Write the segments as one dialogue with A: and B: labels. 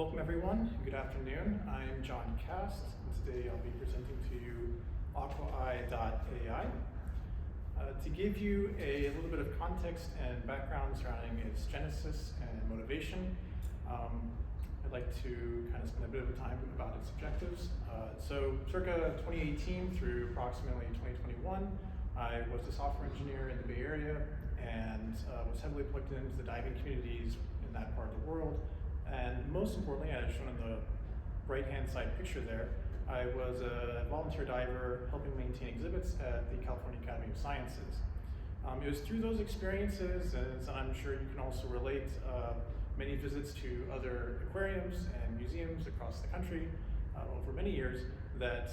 A: Welcome everyone, good afternoon. I'm John Cast, and today I'll be presenting to you Aquaeye.ai. To give you a little bit of context and background surrounding its genesis and motivation, I'd like to kind of spend a bit of time about its objectives. So circa 2018 through approximately 2021, I was a software engineer in the Bay Area and was heavily plugged into the diving communities in that part of the world. And most importantly, as shown in the right-hand side picture there, I was a volunteer diver helping maintain exhibits at the California Academy of Sciences. It was through those experiences, as I'm sure you can also relate, many visits to other aquariums and museums across the country over many years, that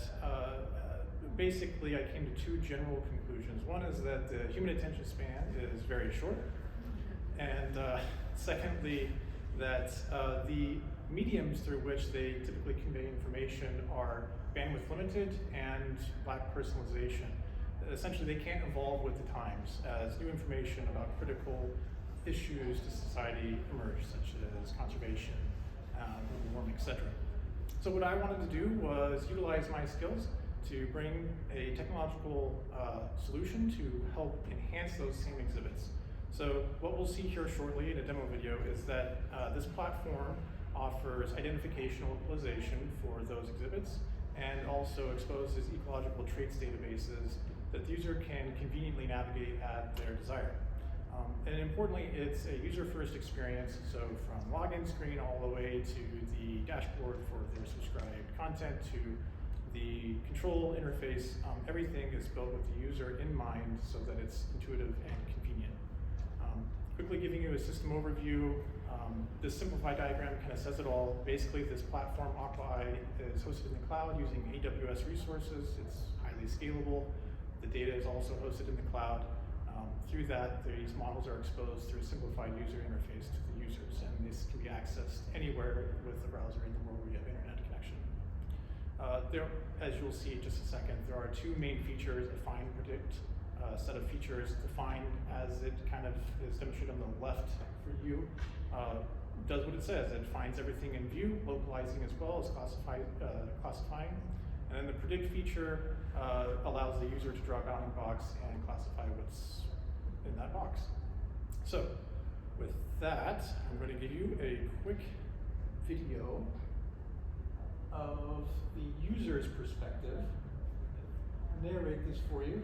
A: basically I came to two general conclusions. One is that the human attention span is very short, and secondly, that the mediums through which they typically convey information are bandwidth limited and lack personalization. Essentially, they can't evolve with the times as new information about critical issues to society emerge, such as conservation, global warming, etc. So what I wanted to do was utilize my skills to bring a technological solution to help enhance those same exhibits. So what we'll see here shortly in a demo video is that this platform offers identification localization for those exhibits and also exposes ecological traits databases that the user can conveniently navigate at their desire. And importantly, it's a user-first experience, so from login screen all the way to the dashboard for their subscribed content to the control interface, everything is built with the user in mind so that it's intuitive and convenient. Quickly giving you a system overview, this simplified diagram kind of says it all. Basically, this platform, Aquaeye, is hosted in the cloud using AWS resources. It's highly scalable. The data is also hosted in the cloud. Through that, these models are exposed through a simplified user interface to the users, and this can be accessed anywhere with the browser in the world where you have internet connection. As you'll see in just a second, there are two main features: a find, predict set of features. Defined, as it kind of is demonstrated on the left for you, does what it says. It finds everything in view, localizing as well as classifying. And then the predict feature allows the user to draw a bounding box and classify what's in that box. So with that, I'm going to give you a quick video of the user's perspective. Narrate this for you,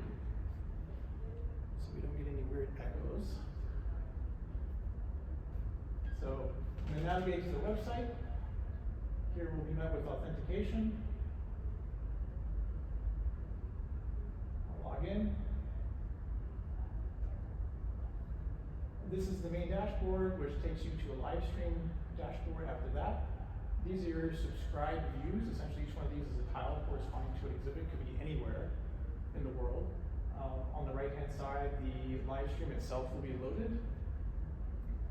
A: so we don't get any weird echoes. So I'm going to navigate to the website. Here we'll be met with authentication. I'll log in. This is the main dashboard, which takes you to a live stream dashboard after that. These are your subscribed views. Essentially, each one of these is a tile corresponding to an exhibit. It could be anywhere in the world. On the right-hand side, the live stream itself will be loaded.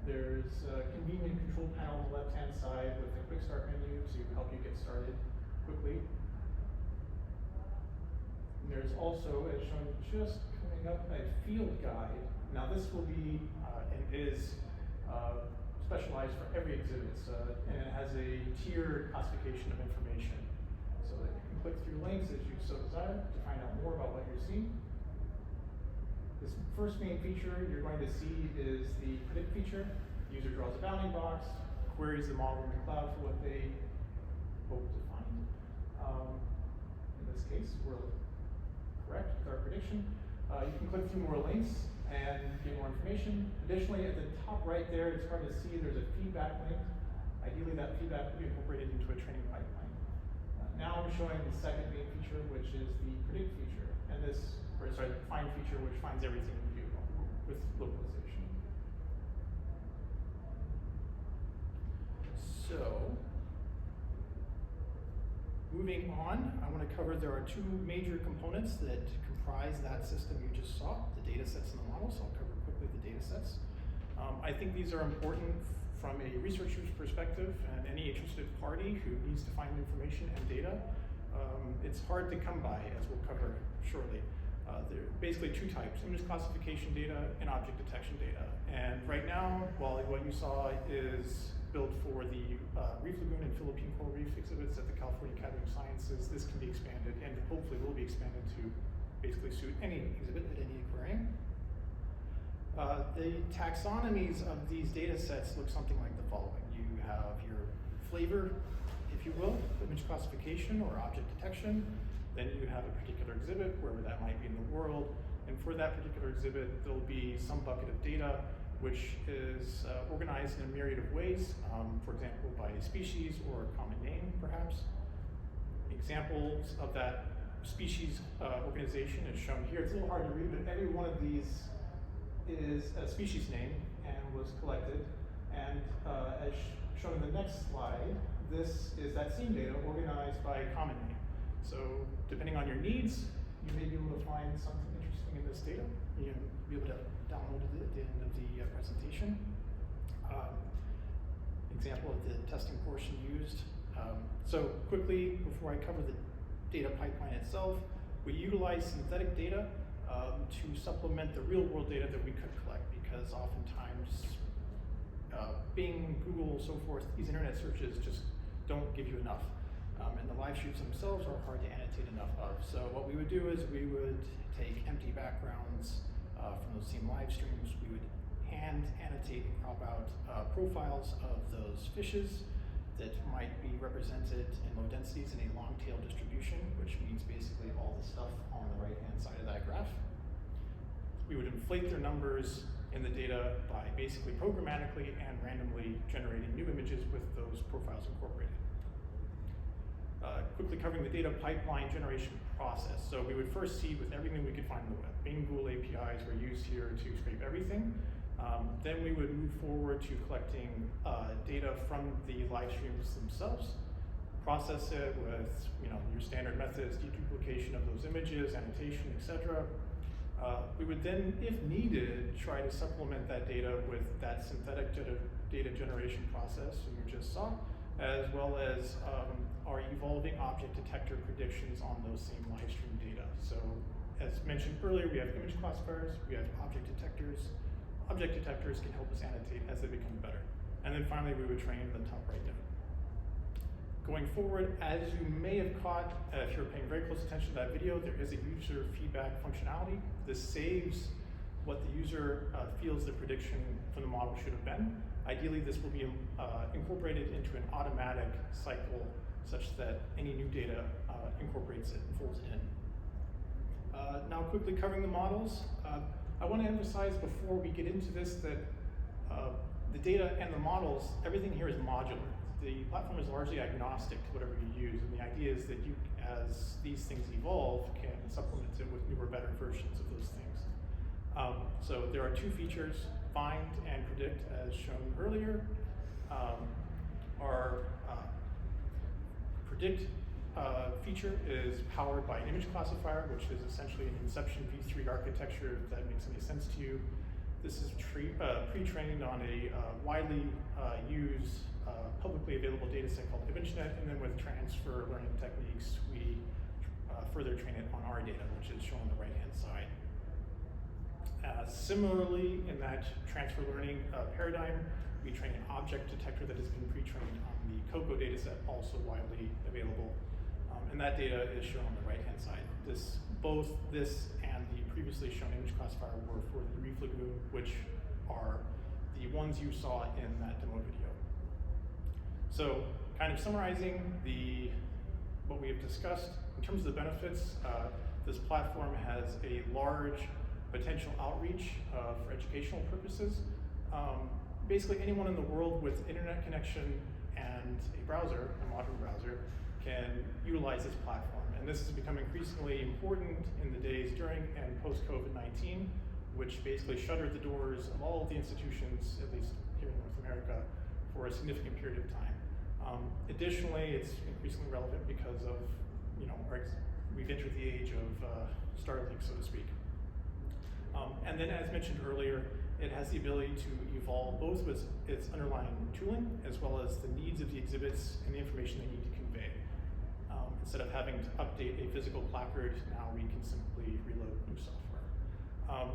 A: There's a convenient control panel on the left-hand side with a quick start menu to help you get started quickly. And there's also, as shown just coming up, a field guide. Now this will be, and is specialized for every exhibit, and it has a tiered classification of information. So that you can click through links as you so desire to find out more about what you're seeing. This first main feature you're going to see is the predict feature. The user draws a bounding box, queries the model in the cloud for what they hope to find. In this case, we're correct with our prediction. You can click through more links and get more information. Additionally, at the top right there, it's hard to see, there's a feedback link. Ideally, that feedback will be incorporated into a training pipeline. Now I'm showing the second main feature, which is the predict feature, and the find feature, which finds everything in view with localization. So, moving on, I want to cover there are two major components that comprise that system you just saw, the data sets and the models. So I'll cover quickly the data sets. I think these are important from a researcher's perspective and any interested party who needs to find information and data. It's hard to come by, as we'll cover shortly. There are basically two types: image classification data and object detection data. And right now, while what you saw is built for the Reef Lagoon and Philippine Coral Reef exhibits at the California Academy of Sciences. This can be expanded and hopefully will be expanded to basically suit any exhibit at any aquarium. The taxonomies of these data sets look something like the following. You have your flavor, if you will, image classification or object detection. Then you have a particular exhibit, wherever that might be in the world. And for that particular exhibit, there'll be some bucket of data which is organized in a myriad of ways, for example, by species or a common name, perhaps. Examples of that species organization is shown here. It's a little hard to read, but every one of these is a species name and was collected. And as shown in the next slide, this is that same data organized by common name. So depending on your needs, you may be able to find something interesting in this data. You'll be able to download it at the end of the presentation. Example of the testing portion used. So quickly, before I cover the data pipeline itself, we utilize synthetic data to supplement the real world data that we could collect, because oftentimes Bing, Google, so forth, these internet searches just don't give you enough. And the live streams themselves are hard to annotate enough of. So what we would do is we would take empty backgrounds from those same live streams. We would hand annotate and crop out profiles of those fishes that might be represented in low densities in a long tail distribution, which means basically all the stuff on the right hand side of that graph. We would inflate their numbers in the data by basically programmatically and randomly generating new images with those profiles incorporated. Quickly covering the data pipeline generation process. So we would first seed with everything we could find on the web. Bing, Google APIs were used here to scrape everything. Then we would move forward to collecting data from the live streams themselves, process it with your standard methods, deduplication of those images, annotation, etc. We would then, if needed, try to supplement that data with that synthetic data generation process you just saw, as well as our evolving object detector predictions on those same live stream data. So as mentioned earlier, we have image classifiers, we have object detectors. Object detectors can help us annotate as they become better. And then finally, we would train the top right node. Going forward, as you may have caught, if you're paying very close attention to that video, there is a user feedback functionality. This saves what the user feels the prediction from the model should have been. Ideally, this will be incorporated into an automatic cycle such that any new data incorporates it and folds it in. Now quickly covering the models. I want to emphasize before we get into this that the data and the models, everything here is modular. The platform is largely agnostic to whatever you use, and the idea is that you, as these things evolve, can supplement it with newer, better versions of those things. So there are two features, find and predict, as shown earlier. Our predict feature is powered by an image classifier, which is essentially an Inception v3 architecture, if that makes any sense to you. This is pre-trained on a widely used, publicly available data set called ImageNet, and then with transfer learning techniques, we further train it on our data, which is shown on the right-hand side. Similarly, in that transfer learning paradigm, we train an object detector that has been pre-trained on the COCO data set, also widely available. And that data is shown on the right-hand side. Both this and the previously shown image classifier were for the Reef Lagoon, which are the ones you saw in that demo video. So, kind of summarizing what we have discussed, in terms of the benefits, this platform has a large potential outreach for educational purposes. Basically, anyone in the world with internet connection and a browser, a modern browser, can utilize this platform. And this has become increasingly important in the days during and post-COVID-19, which basically shuttered the doors of all of the institutions, at least here in North America, for a significant period of time. Additionally, it's increasingly relevant because of, we've entered the age of Starlink, so to speak. And then, as mentioned earlier, it has the ability to evolve both with its underlying tooling as well as the needs of the exhibits and the information they need to convey. Instead of having to update a physical placard, now we can simply reload new software.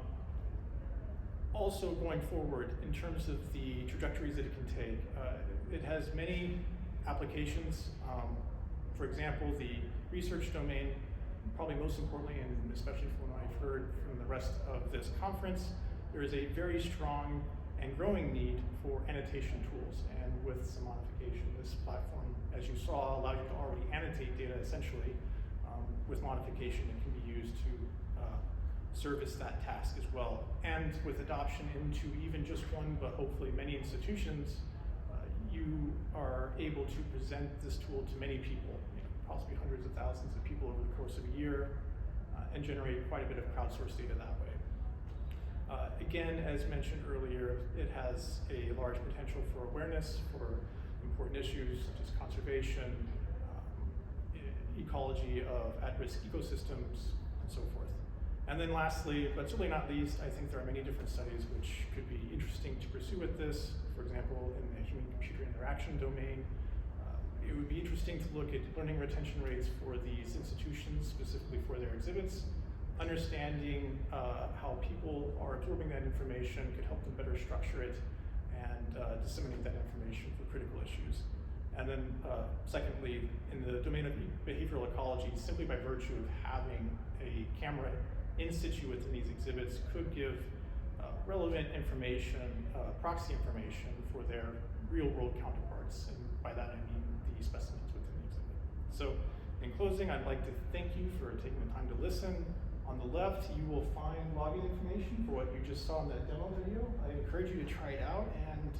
A: Also going forward, in terms of the trajectories that it can take, it has many applications. For example, the research domain, probably most importantly, and especially from what I've heard from the rest of this conference, there is a very strong and growing need for annotation tools. And with some modification, this platform, as you saw, allows you to already annotate data essentially. With modification, it can be used to service that task as well. And with adoption into even just one, but hopefully many institutions, you are able to present this tool to many people, possibly hundreds of thousands of people over the course of a year, and generate quite a bit of crowdsourced data that way. Again, as mentioned earlier, it has a large potential for awareness for important issues such as conservation, ecology of at-risk ecosystems, and so forth. And then lastly, but certainly not least, I think there are many different studies which could be interesting to pursue with this. For example, in the human-computer interaction domain, it would be interesting to look at learning retention rates for these institutions, specifically for their exhibits. Understanding how people are absorbing that information could help them better structure it and disseminate that information for critical issues. And then secondly, in the domain of behavioral ecology, simply by virtue of having a camera in situ within these exhibits could give relevant information, proxy information for their real world counterparts. And by that I mean the specimens within the exhibit. So in closing, I'd like to thank you for taking the time to listen. On the left, you will find login information for what you just saw in that demo video. I encourage you to try it out, and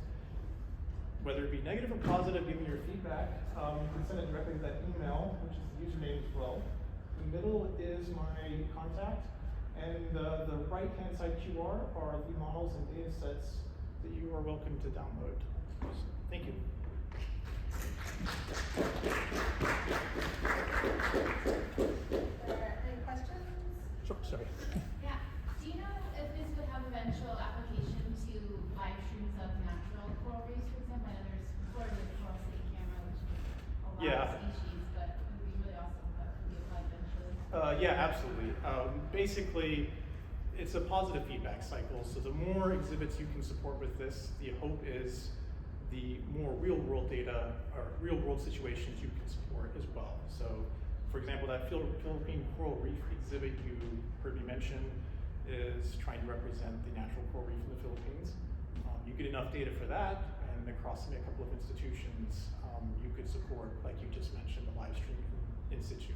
A: whether it be negative or positive, give me your feedback. You can send it directly to that email, which is the username as well. The middle is my contact, and the right-hand side QR are the models and data sets that you are welcome to download. Thank you.
B: Any questions?
A: Sure, sorry.
C: Yeah. Do you know if this would have eventual application to live streams of natural coral reefs, for example? I know there's Florida Coral City Camera, which is a lot of species, but it would be really awesome if that could be applied eventually.
A: Yeah, absolutely. Basically, it's a positive feedback cycle. So the more exhibits you can support with this, the hope is the more real-world data or real-world situations you can support as well. So, for example, that Philippine coral reef exhibit you heard me mention is trying to represent the natural coral reef in the Philippines. You get enough data for that, and across a couple of institutions, you could support, like you just mentioned, a live stream in situ.